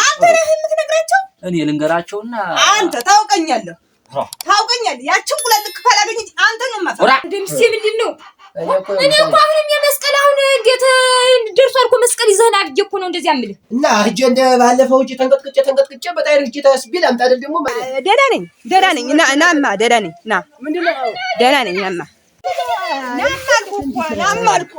አንተ ነህ የምትነግራቸው? እኔ ልንገራቸውና አንተ ታውቀኛለህ ያችን ቁለት ካላገኝ አንተ ነው ማፈራ ደምሴ ምንድነው እኔ እኮ አሁንም የመስቀል አሁን እንዴት ደርሷል እኮ መስቀል ይዘህና አብጄ እኮ ነው እንደዚህ አምልህ እና እጄ እንደ ባለፈው እጄ ተንቀጥቅጬ በጣይ እጄ ታስቢል አምጣ አይደል ደግሞ ደህና ነኝ ናማ ደህና ነኝ ና ምንድነው ደህና ነኝ ናማ ናማልኩ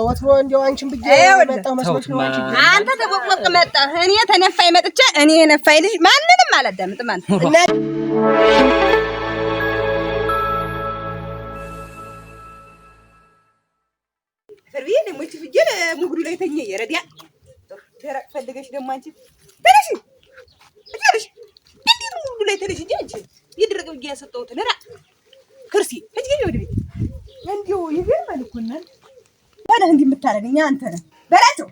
ወትሮ እንደው አንቺን ብዬ መጣሁ መስሎሽ ነው አንቺ አንተ ተቆጥቆጥ መጣ እኔ ተነፋይ መጥቼ እኔ የነፋይ ልጅ ማንንም አላዳምጥም አንተ ፈርቢዬ ደሞ እቺ ፍጀል ሙግዱ ላይ ተኛ የረዲያ ደረቅ ፈልገሽ ደሞ አንቺ ተነሽ እንዴት ሙግዱ ላይ ተነሽ እንጂ አንቺ ይድረቅ ብዬ ያሰጠሁት ነራ ክርሲ እጅ ወደ ቤት እንዴው ይገርማል እኮ እናንተ ታዲያ እንዲህ የምታረገኝ አንተ ነህ በላቸው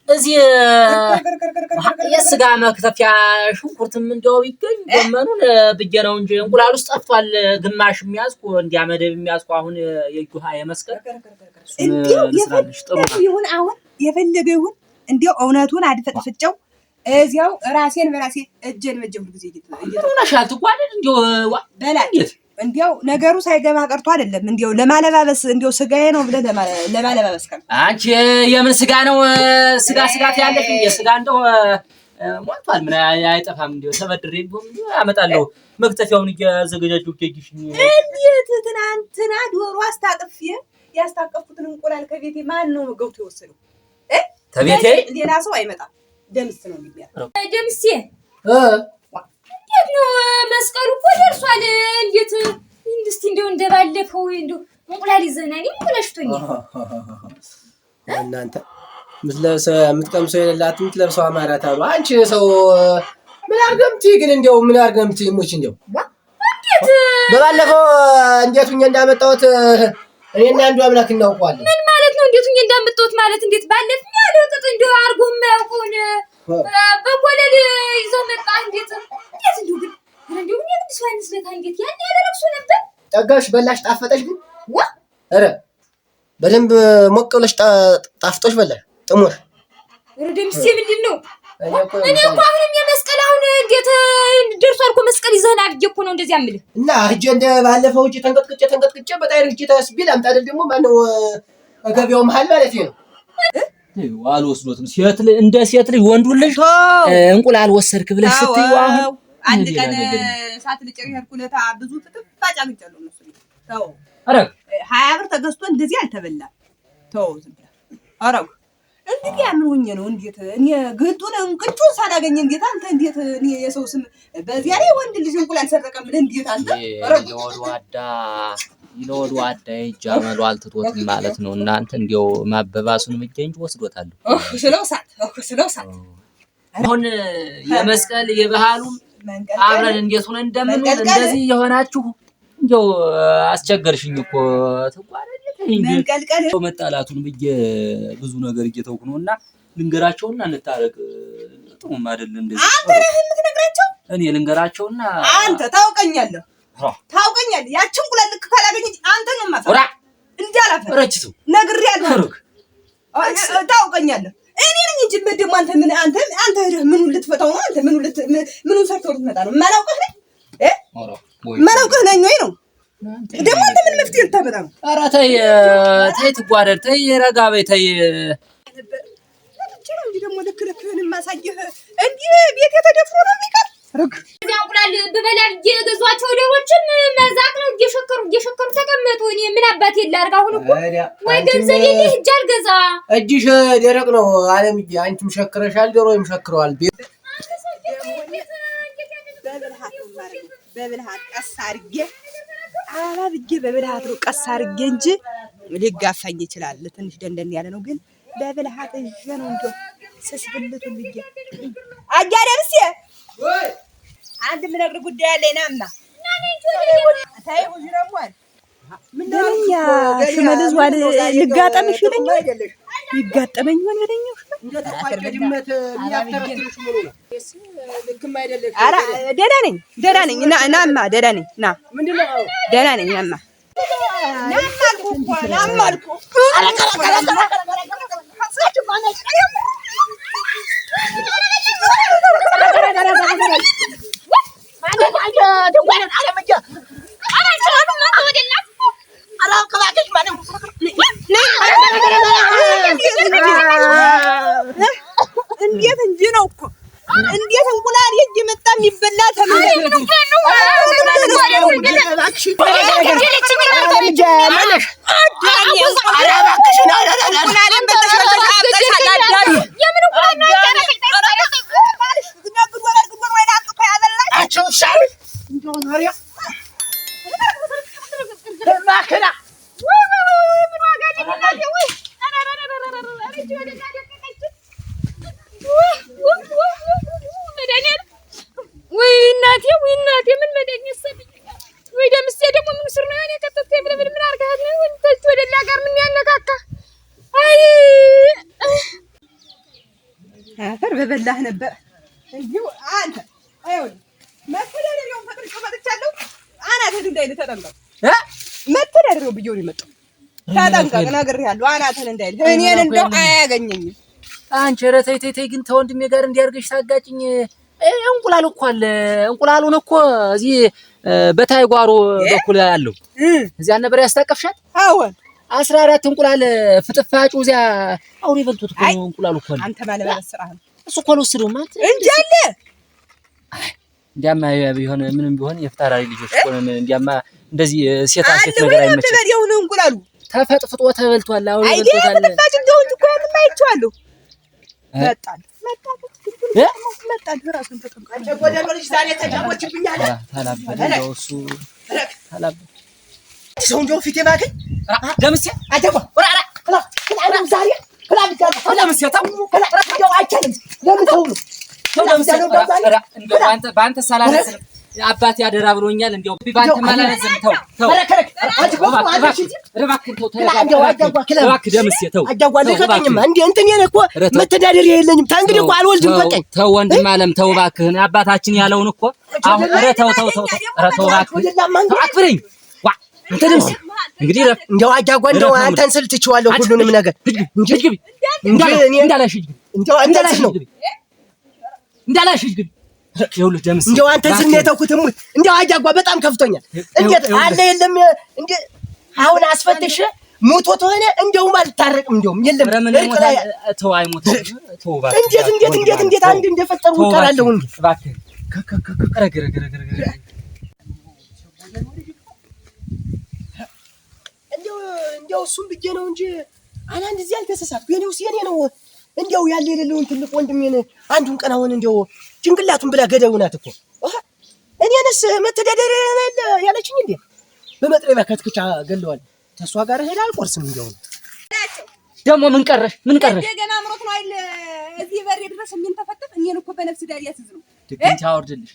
እዚህ የስጋ መክተፊያ ሽንኩርትም እንደው ይገኝ ጎመኑን ብዬ ነው እንጂ እንቁላል ውስጥ ጠፍቷል ግማሽ የሚያዝኩ እንዲያመደብ የሚያዝኩ አሁን የጁሃ የመስቀል እንዴው ይሁን አሁን የፈለገ ይሁን እንዴው እውነቱን አድፈጥፍጨው እዚያው ራሴን በራሴ እጄን በጀው ጊዜ እየተናሻል ትጓደድ እንዴው በላጭ እንዴው ነገሩ ሳይገባ ቀርቶ አይደለም እንዴው ለማለባበስ እንዴው ስጋዬ ነው ብለ ለማለባበስ ካል አንቺ የምን ስጋ ነው ስጋ ያለሽ የስጋ እንደው ሞልቷል ምን አይጠፋም እንዴው ተበድሬ እንደው አመጣለሁ መክተፊያውን እያዘገጃጀሁ ከጊሽ እንዴት ትናንትና ዶሮ አስታቅፌ ያስታቀፍኩትን እንቁላል ከቤቴ ማን ነው ገብቶ የወሰደው ከቤቴ ሌላ ሰው አይመጣም ደምስ ነው የሚያለው ደምሴ እንዴት ነው መስቀሉ እኮ ደርሷል እንዴት እስቲ እንደው እንደባለፈው እንደው እንቁላል ይዘና እኔ እንቁላሽቶኛል እናንተ የምትቀምሰው የሌላት የምትለብሰው አማራት አሉ አንቺ ሰው ምን አርገምቲ ግን እንደው ምን አርገምቲ ሞች እንደው እንዴት በባለፈው እንዴቱኛ እንዳመጣሁት እኔና አንዱ አምላክ እናውቀዋለን ምን ማለት ነው እንዴቱኛ እንዳመጣሁት ማለት እንዴት ባለፈው ያለው ጥጥ እንደው አርጎ ማያውቁን በቆለል ይዘው መጣ እንዴት እንደው ግን የቅዱስ ዮሐንስ ለታ እንዴት ያን ያለቅሱ ነበር ጠጋሽ በላሽ ጣፈጠሽ ግን ኧረ በደንብ ሞቅ ብለሽ ጣፍጦሽ በላሽ ጥሞሽ ደምሴ ምንድነው እኔ እኮ አሁንም የመስቀል አሁን እንዴት ደርሷል እኮ መስቀል ይዘህና አብጄ እኮ ነው እንደዚህ አምልህ እና እጄ እንደ ባለፈው እጄ ተንቀጥቅጬ በጣይ እጄ ታስቢል አምጣ አይደል ደግሞ ማነው ገበያው መሃል ማለት ነው አልወስዶትም እንደ ሴት ልጅ ወንዱን ልጅ እንቁላል ወሰድክ ብለሽ ስትይው አሁን አንድ ቀን ሳት ልጨር ያልኩለታ ብዙ ፍጥፋጭ አግኝቻለሁ ነው ተው አረ 20 ብር ተገዝቶ እንደዚህ አልተበላም ተው ዝም ብለህ አረው እንግዲህ ምን ሆኜ ነው እንዴት እኔ ግጡን እንቅጩን ሳላገኝ እንዴት አንተ እንዴት እኔ የሰው ስም በዚያ ላይ ወንድ ልጅ እንቁላል ሰረቀ ምን እንዴት አንተ ይለወዱ አዳ ይጃመሉ አልትቶትም ማለት ነው እናንተ እንዴው ማበባሱን ምገኝ ወስዶታል ስለውሳት አሁን የመስቀል የባህሉ አብረን እንዴት ሆነ እንደምን እንደዚህ የሆናችሁ እንዴው አስቸገርሽኝ እኮ ተቋረደ መንቀልቀል መጣላቱን ብዬ ብዙ ነገር እየተውኩ ነውና ልንገራቸውና እንታረቅ ጥሩም አይደለም እንደዚህ አንተ ነህ የምትነግራቸው እኔ ልንገራቸውና አንተ ታውቀኛለህ ያችን ቁለት ካላገኝ አንተ ነው ማፈራ እንዳላፈራ ረጭቱ ነግሬያለሁ ታውቀኛለህ እኔ ነኝ እንጂ በደም አንተ ምን ልትፈታው ነው አንተ ምን ሰርተው ልትመጣ ነው ማላውቀህ ነኝ ማላውቀህ ነኝ ወይ ነው ደግሞ አንተ ምን መፍትሄ ልታመጣ ነው ኧረ ተይ ትጓደድ ተይ ረጋ በይ ተይ እንጂ ደግሞ ልክልክህን ማሳየህ እንዴ ቤት የተደፍሮ ነው የሚቀር ረግ እዚያ እንቁላል በበላ እየገዟቸው ዶሮችን መዛቅ ነው እየሸከሩ ተቀመጡ እኔ ምን አባቴ ላድርግ አሁን እኮ ወይ ገንዘብ የለኝ እጅ አልገዛ እጅሽ ደረቅ ነው አለምዬ አንቺም ሸክረሻል ዶሮም ሸክረዋል በብልሃት ቀስ አድርጌ አባብዬ በብልሃት ነው ቀስ አድርጌ እንጂ ሊጋፋኝ ይችላል ትንሽ ደንደን ያለ ነው ግን በብልሃት እጄ ነው እንደው ስስብልቱን ልጄ አጃደብሴ ወይ አንድ ምን ነገር ጉዳይ አለኝ ናምና ታዩ ጅራሟል ምንኛ ሽመልዝ ዋል ልጋጠምሽ ይለኛል ይጋጠመኝ ሆነ ይለኛል እንደ ተቋጨ ድመት የሚያተረትሩሽ ምኑ ነው? ልክም አይደለም። ኧረ ደህና ነኝ። ናማ ደህና ነኝ። ና ምንድን ነው? ደህና ነኝ። ናማ አልኩህ። እንዴት እንጂ ነው እኮ እንዴት እንቁላል እየመጣ የሚበላ በበላህ ነበር እንዲሁ አንተ አይወል መተዳደሪያውን ፈጥርሽ መጥቻለሁ። አናትህን እንዳይል ተጠንቀቅ። መተዳደሪያው ብዬው ነው የመጣው። ተጠንቀቅ ነግሬሃለሁ። አናትህን እንዳይል እኔን እንደው አያገኘኝም። አንቺ ኧረ ተይ ተይ ግን ተወንድሜ ጋር እንዲያርግሽ ታጋጭኝ። እንቁላል እኮ አለ። እንቁላሉን እኮ እዚህ በታይ ጓሮ በኩል ያለው እዚያ ነበር ያስታቀፍሻት። አዎን 14 እንቁላል ፍጥፋጩ እዚያ አውሬ በልቶት እኮ ነው። እንቁላሉ እኮ አንተ ማለት ስራህ ነው። እሱ እኮ አልወሰደውም ማለት እንጂ አለ። እንዲያማ ቢሆን ምንም ቢሆን የፍታራሪ ልጆች እኮ ነው። እንዲያማ እንደዚህ ሴት ነገር አይመችም። ተበሪው ነው እንቁላሉ ተፈጥፍጦ ተበልቷል። አውሬ በልቶታል። በልቶታል። አይዴ ፍጥፋጭ እንደው እኮ የማይቻለው መጣል ራሱን ተጠምቃለች። ወደሎ ልጅ ዛሬ ተጫወችብኛል። ታላበለው እሱ ታላበ ሰው እንደው ፊቴ ባገኝ ደምሴ አደባ ወራራ ክላም ዛሬ ክላም ዛሬ ደምሴ ታው እንደው አይቻልም። ለምን ተው ነው ደምሴ እንደው ባንተ ሳላነስ አባቴ ያደራ ብሎኛል። እንደው ባንተ ማላነዝም ተው እባክህ ተው እባክህ ደምሴ ተው አዳጓልከኝማ እንዴ እንትን የኔ እኮ መተዳደሪያ የለኝም። ታንግዲህ እኮ አልወልድም። በቀኝ ተው ወንድም አለም ተው እባክህን አባታችን ያለውን እኮ አሁን ተው እባክህ አክብረኝ። ዋ አንተ ደምሴ እንግዲህ እንደው አዳጓ እንደው አንተን ስል ትችዋለሁ ሁሉንም ነገር እንጂ ግቢ እንዳላሽ እንደው አንተን ነው እንዳላሽ ግቢ ይኸውልህ ደምሴ እንደው አንተን ስል ነው የተውኩት። እንደው አዳጓ በጣም ከፍቶኛል። እንዴት አለ የለም እንዴ አሁን አስፈትሽ ሞቶት ሆነ እንደውም አልታረቅም። እንደውም የለም ተው አይሞትም። ተው እባክህ እንዴት አንድ እንደፈጠሩ ይቀራለሁ እንዴ እባክህ እንደው እሱም ብዬ ነው እንጂ አንድ እዚህ አልተሰሳትኩ። የኔው ሲኔ ነው እንደው ያለ የሌለውን ትልቅ ወንድሜን አንዱን ቀን አሁን እንደው ጭንቅላቱን ብላ ገደው ናት እኮ እኔንስ መተዳደሪያ ያለችኝ እንዴ በመጥረቢያ ከትክቻ ገለዋል። ተሷ ጋር ሄዳ አልቆርስም። እንደው ደግሞ ምን ቀረሽ እንደገና አምሮት ነው አይደል እዚህ በሬ ድረስ ምን ተፈጠፈ። እኔን እኮ በነፍስ ዳር ያስዝ ነው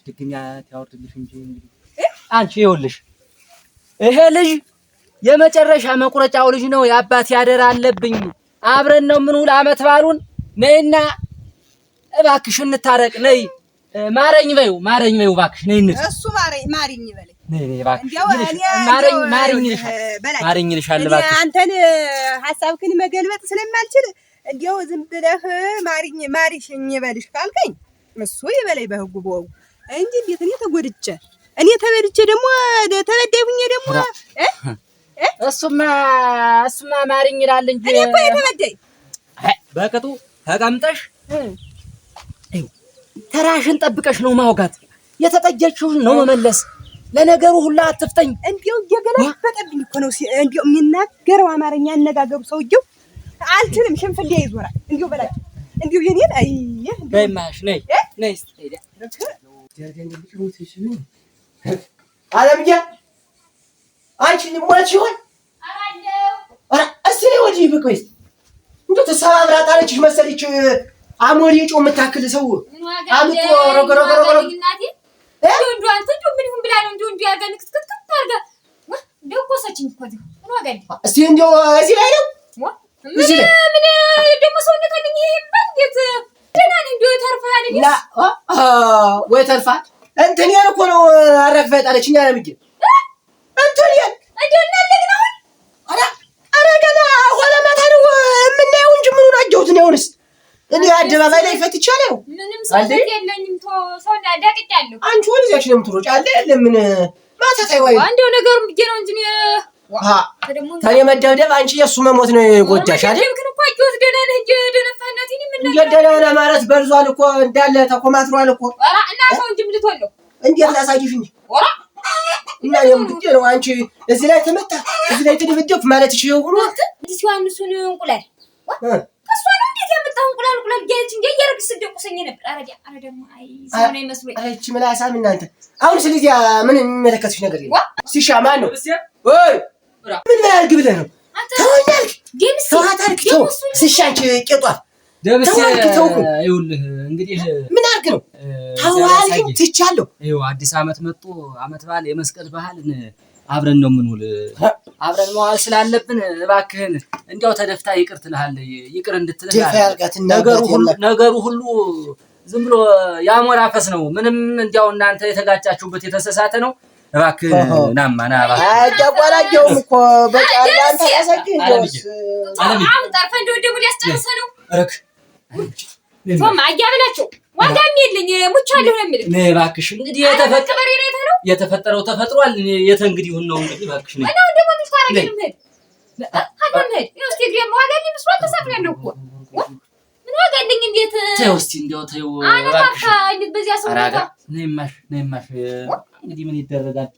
ድግኛ ታወርድልሽ እንጂ እንግዲህ አንቺ ይኸውልሽ ይሄ ልጅ የመጨረሻ መቁረጫው ልጅ ነው። የአባት ያደራ አለብኝ። አብረን ነው ምን ውል አመት ባሉን ነይና እባክሽ እንታረቅ። ነይ ማረኝ በይው እባክሽ ነይ እንት እሱ ማረኝ በለኝ ነይ እባክሽ ማረኝ ልሻል እባክሽ። አንተን ሐሳብክን መገልበጥ ስለማልችል እንዲያው ዝም ብለህ ማሪሽኝ በልሽ ካልከኝ እሱ ይበለኝ በህጉ በወጉ እንጂ እንዴት እኔ ተበድቼ ደግሞ ተበደይሁኝ ደግሞ እሱማ ማረኝ ይላል እንጂ እኔ እኮ የተበደይ በቅጡ ተቀምጠሽ ተራሽን ጠብቀሽ ነው ማውጋት። የተጠየቅሽውን ነው መመለስ። ለነገሩ ሁላ አትፍተኝ። እንዴው እየገለበጠብኝ እኮ ነው እንዴው የሚናገረው አማርኛ አነጋገሩ ሰውየው አልችልም። ሽንፍሌ ይዞራል። እንዴው በላችሁ እንዴው የኔን አይ በማሽ ነይ ሄዳ አለምዬ አንቺ ልሞት ይሆን አረ እስቲ ወዲህ ብቆይስ እንዴው ተሰባብራ ጣለችሽ መሰለች። አሞሪ ጮ የምታክል ሰው አምጦ ረገረገረገረ እናቴ እንዴ አንተ እንዴ ምን ይሁን ብላ ነው እንዴ ያርጋ ንክትክት አርጋ ደቆሰችኝ እኮ ነው ጋር እስቲ እንዴው እዚህ ላይ ነው እዚህ ላይ ምን ደግሞ ሰውነት አለኝ ይሄ እንዴት ደህና ነኝ እንደው ተርፋለኝ ላ ወይ ተርፋል እንትን ያን እኮ ነው አረፈ ጣለችኝ አለ ምንድን እንትን ያን እንደው እናለግና አረ ገና ኋላ ማታ ነው የምናየው እንጂ ምኑን አየሁት ነው አሁንስ እኔ አደባባይ ላይ ፈትቻለሁ ምንም ሰውነት የለኝም ሰው ዳቅጫለሁ አንቺ ወደዚያች ነው የምትሮጪ አለ ለምን ማታ ታይዋይ እንደው ነገሩን ብዬ ነው እንጂ ታዲያ መደብደብ አንቺ የእሱ መሞት ነው የጎዳሽ አይደል? ግን እኮ አየሁት ደህና ነህ እንጂ ደነፋናት ይሄ ምን እንዴት ደህና ነህ ማለት በርዟል እኮ እንዳለ ተኮማትሯል እኮ። ኧረ እና ሰው እንጂ ምን ልትወለው እንዴት ላሳይሽ እንጂ ኧረ እና የምትጤ ነው አንቺ እዚህ ላይ ተመታ እዚህ ላይ ተደብደብ ማለት እሺ ይሁን እንዴ ዮሐንስን እንቁላል ከሷ ነው እንዴት ያመጣው እንቁላል ጌች እንጂ እያረግስ ደቁሰኝ ነበር። ኧረ ደግሞ አይ ሰው ነው ይመስሉኝ። አይ እቺ ምላሳም እናንተ አሁን ስለዚህ ምን የሚመለከትሽ ነገር የለም። ሲሻማ ነው ወይ ምን ያህል ግብለህ ነው ተወኛል ደምስ ተዋታልክ ተው ሲሻንች ቄጧል ደምስ ይኸውልህ እንግዲህ ምን አርግ ነው ታዋልክ ትቻለሁ ይኸው አዲስ አመት መጥቶ አመት በዓል የመስቀል ባህልን አብረን ነው የምንውል አብረን መዋል ስላለብን እባክህን እንዲያው ተደፍታ ይቅር ትልሃለህ ይቅር እንድትልህ ነገሩ ሁሉ ዝም ብሎ ያሞራ ፈስ ነው ምንም እንዲያው እናንተ የተጋጫችሁበት የተሰሳተ ነው እባክህ ናማ ና እባክህ አያጓላጀውም እኮ በቃ አንተ ያሰግኝ ደውስ አሁን ጠርፈ እንደው ሊያስጨርሰ ነው ረክ ቶም አያብላችሁ ዋጋም የለኝ ሙቻለሁ ነው የሚል ነይ እባክሽ እንግዲህ የተፈጠረው ተፈጥሯል የተ እንግዲህ ሁን ነው እንግዲህ እባክሽ ነይ እና ደግሞ ምን ታረጋለህ ሀገር እስቲ ግሬም ዋጋልኝ መስዋዕት ተሳፍራለሁ እኮ ምን ዋጋልኝ እንዴት ተው እስቲ እንደው ተው እባክሽ እንዴት በዚያ ሰው ነይማሽ እንግዲህ ምን ይደረጋል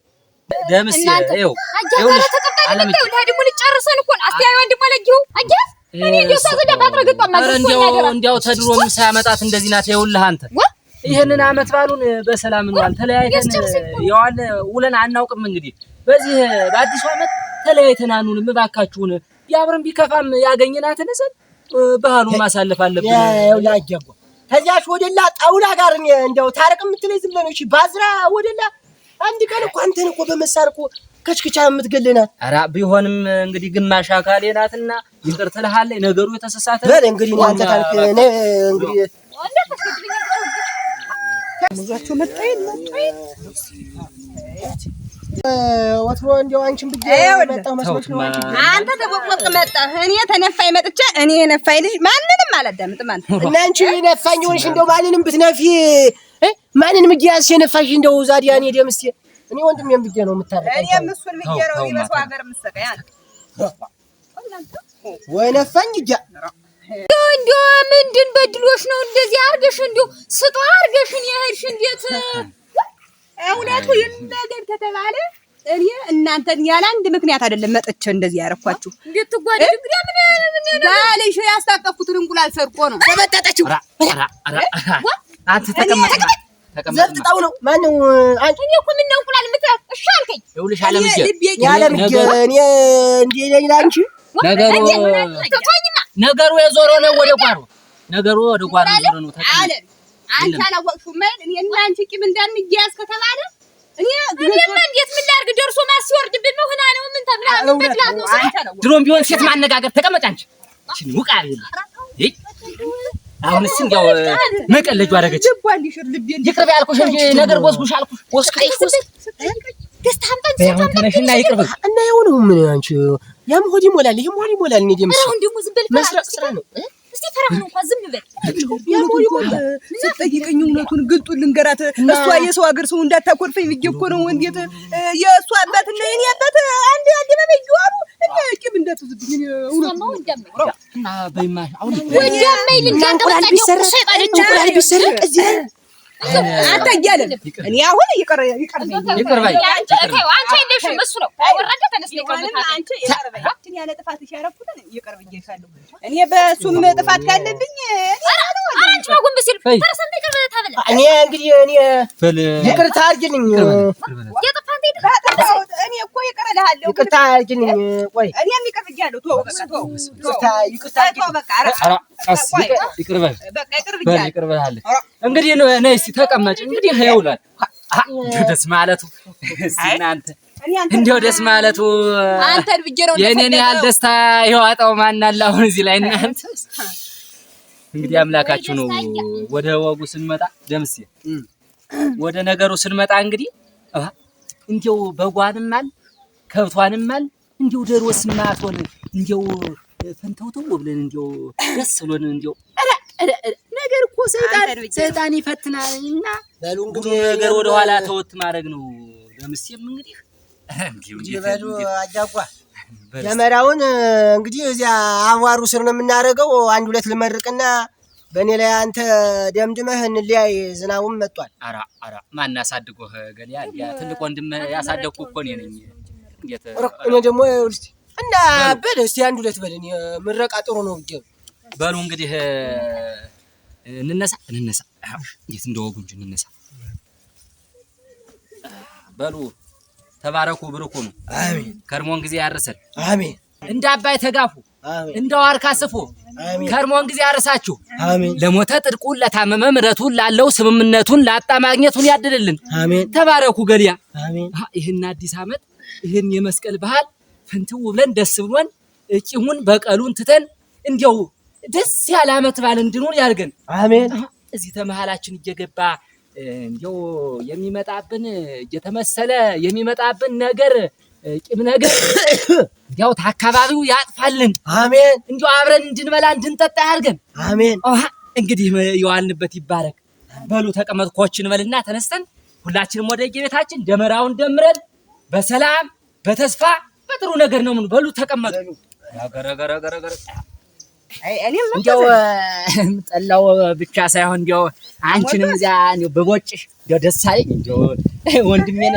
ደምስ ይኸው ይኸውልሽ አለም ይኸውልህ ደግሞ ልጨርሰን እኮ አስተያየው አንድ ማለጊው አያስ እኔ እንደው ሳዘዳ ባትረግጧ ማለት ነው እንዲያው ተድሮም ሳያመጣት እንደዚህ ናት ይኸውልህ አንተ ይሄንን አመት ባሉን በሰላም እንዋል ተለያይተን ያዋል ውለን አናውቅም እንግዲህ በዚህ በአዲሱ አመት ተለያይተን አኑንም እባካችሁን ያብረን ቢከፋም ያገኘናትን ሰው ባህሉ ማሳለፍ አለብን ያው ያጀጓ ከዚያሽ ወደላ ጣውላ ጋር እንደው ታረቅ የምትለይ ዝም ብለሽ ባዝራ ወደላ አንድ ቀን እኮ አንተን እኮ በመሳርቁ ከችክቻ የምትገለና ኧረ ቢሆንም እንግዲህ ግማሽ አካሌ ናትና ይቅር ትልሃለች ነገሩ የተሰሳተ በል እንግዲህ አንተ ታልክ ነይ እንግዲህ ሙዛቸው መጣይ ወትሮ እንደው አንቺን ብዬ መጣው መስሎሽ ነው አንተ ተቆጥቆጥ መጣህ እኔ ተነፋይ መጥቼ እኔ የነፋይ ልጅ ማንንም አላዳምጥም አንተ እና አንቺ ነፋኝ ሆነሽ እንደው ማንንም ብትነፊ ማንንም እያያዝሽ የነፋሽ እንደው ዛዲያ እኔ ደምስ እኔ ወንድሜም ብዬ ነው የምታረቀኝ እኔ መስል ብዬ ነው ይመስው ሀገር የምትሰቀኝ አንተ ወይ ነፋኝ እጃ እንደው ምንድን በድሎሽ ነው እንደዚህ አርገሽ እንደው ስጦ አርገሽን የሄድሽ እንዴት እውነቱ ይነገር ከተባለ እኔ እናንተን ያለ አንድ ምክንያት አይደለም መጥቼ እንደዚህ ያረኳችሁ እንዴት ትጓደድ እንግዲህ ምን ጋልሽ ያስታቀፍኩትን እንቁላል ሰርቆ ነው ተበጣጣችሁ አንተ ተቀመጥ ዘርጥጣው ነው ማን ነው አንቺ እኔ እኮ ምን ነው እንቁላል ምትራት እሺ አልከኝ ይኸውልሽ አለምዬ ያለምዬ እኔ እንዴ ነኝ ላንቺ ነገሩ የዞሮ ነው ወደ ጓሮ ነገሩ ወደ ጓሮ ዞሮ ነው አለ አንተ አላወቅሽው ማለት እኔ እና አንቺ ቂም እንዳንያዝ ከተባለ እኔማ እንዴት ምን ላድርግ ደርሶ ማስወርድብን ነው ሆና ነው ምን ተብላ ተክላት ነው ሳይቻለው ድሮም ቢሆን ሴት ማነጋገር ተቀመጭ አንቺ እቺ ሙቃሪ አሁንስ እንዲያው መቀለጁ አደረገች ይቅርብ ያልኩሽ እንጂ ነገር ወስኩሽ አልኩሽ ወስከሽ ደስታም ተነሽና ይቅርብ እና የሆነው ምን አንቺ ያም ሆዲ ሞላል ይሄም ሆዲ ሞላል እኔ ደምስ አሁን ደግሞ ዝም በል መስረቅ ስራ ነው እስቲ ፈራህ ነው እንኳን ዝም በል ያም ሆዲ ሞላል ስትጠይቀኝ እውነቱን ግልጡን ልንገራት እሷ የሰው ሀገር ሰው እንዳታኮርፈኝ ብዬ እኮ ነው እንዴት የእሷ አባትና የኔ አባት አንድ በበዩ አሉ እና ቂም እንዳትዝብኝ ነው እንደምን እና በይማሽ አሁን ወደማይ ልንጋጠጣ እንቁላል ቢሰረቅ እዚህ አታያለን እኔ አሁን ይቀርበኝ አንቺ እንደሽም እሱ ነው ወራደ ተነስ ይቀርበኝ አንቺ ይቀርበኝ እንትን ያለ ጥፋትሽ ያረኩትን ይቀርብኝሻለሁ እኔ በሱም ጥፋት ካለብኝ አንቺ ማጉን በሲል ተረሰንተ ይቀርበ ታበለ እኔ እንግዲህ እኔ ይቅርታ አድርጊልኝ የጥፋት እኔ እኮ ይቀርልሃለሁ ይቅርታ አድርጊልኝ ቆይ እኔም ይቀርብኛለሁ ተው ይቅርታ ተው በቃ ቀስ ይቅርበል በቃ ይቀርብኛል ይቅርበል እንግዲህ ነይ እስቲ ተቀመጭ እንግዲህ ይውላል ደስ ማለቱ እስቲ እናንተ እንዲያው ደስ ማለቱ አንተን ብዬ ነው የኔን ያህል ደስታ ይዋጣው ማን አለ አሁን እዚህ ላይ እናንተ እንግዲህ አምላካችሁ ነው። ወደ ወጉ ስንመጣ ደምሴ ወደ ነገሩ ስንመጣ እንግዲህ እንዲያው በጓንም አል ከብቷንም አል እንዲያው ደሮስማ አትሆን እንዲያው ፈንተውተው ብለን እንዲያው ደስ ብሎን እንዲያው ነገር እኮ ሰይጣን ይፈትናልና በሉ እንግዲህ ነገር ወደ ኋላ ተወት ማድረግ ነው። ደምሴም እንግዲህ ይበሉ አጃጓ ደመራውን እንግዲህ እዚያ አዋሩ ስር ነው የምናደርገው። አንድ ሁለት ልመርቅና በእኔ ላይ አንተ ደምድመህ እንለያይ። ዝናቡም መጥቷል። አራ ማን አሳድጎህ ገሊያ ያ ትልቅ ወንድም ያሳደግኩ እኮ እኔ ነኝ። እንዴት እኔ ደግሞ እስቲ እና በል እስቲ አንድ ሁለት በል። እኔ ምረቃ ጥሩ ነው ብዬ በሉ እንግዲህ እንነሳ እንዴት እንደወጉ እንጂ እንነሳ በሉ። ተባረኩ ብርኩ ነው። አሜን። ከርሞን ጊዜ ያርሰን። አሜን። እንደ አባይ ተጋፉ። አሜን። እንደ ዋርካ ስፉ። አሜን። ከርሞን ጊዜ ያርሳችሁ። አሜን። ለሞተ ጥድቁን ለታመመ ምሕረቱን ላለው ስምምነቱን ላጣ ማግኘቱን ያድልልን። አሜን። ተባረኩ ገሊያ። አሜን። ይህን አዲስ ዓመት ይህን የመስቀል ባህል ፍንትው ብለን ደስ ብሎን እጪሙን በቀሉን ትተን እንዲያው ደስ ያለ ዓመት ባል እንድንሆን ያድርገን። አሜን። እዚህ ተመሃላችን እየገባ እንዲያው የሚመጣብን እየተመሰለ የሚመጣብን ነገር ቂም ነገር እንዲያው ታካባቢው ያጥፋልን። አሜን። እንዲያው አብረን እንድንበላ እንድንጠጣ ያድርገን። አሜን። እንግዲህ የዋልንበት ይባረክ። በሉ ተቀመጥ ኮችን በልና ተነስተን ሁላችንም ወደ የቤታችን ደመራውን ደምረን በሰላም በተስፋ በጥሩ ነገር ነው። ምን በሉ ተቀመጡ። ገረገረገረገረ እኔም እንዲያው ጠላው ብቻ ሳይሆን እንዲያው አንቺንም እዚያ እንዲያው በቦጭሽ እንዲያው ደስ አለኝ። እንዲያው ወንድሜን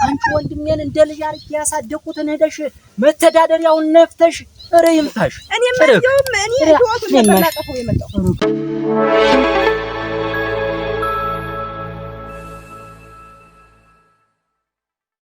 አንቺ ወንድሜን እንደ ልጅ አድርጌ ያሳደኩትን ሄደሽ መተዳደሪያውን ነፍተሽ ኧረ ይምታሽ። እኔም እንደውም እኔ ህይወቱን ነበር ላጠፋው የመጣው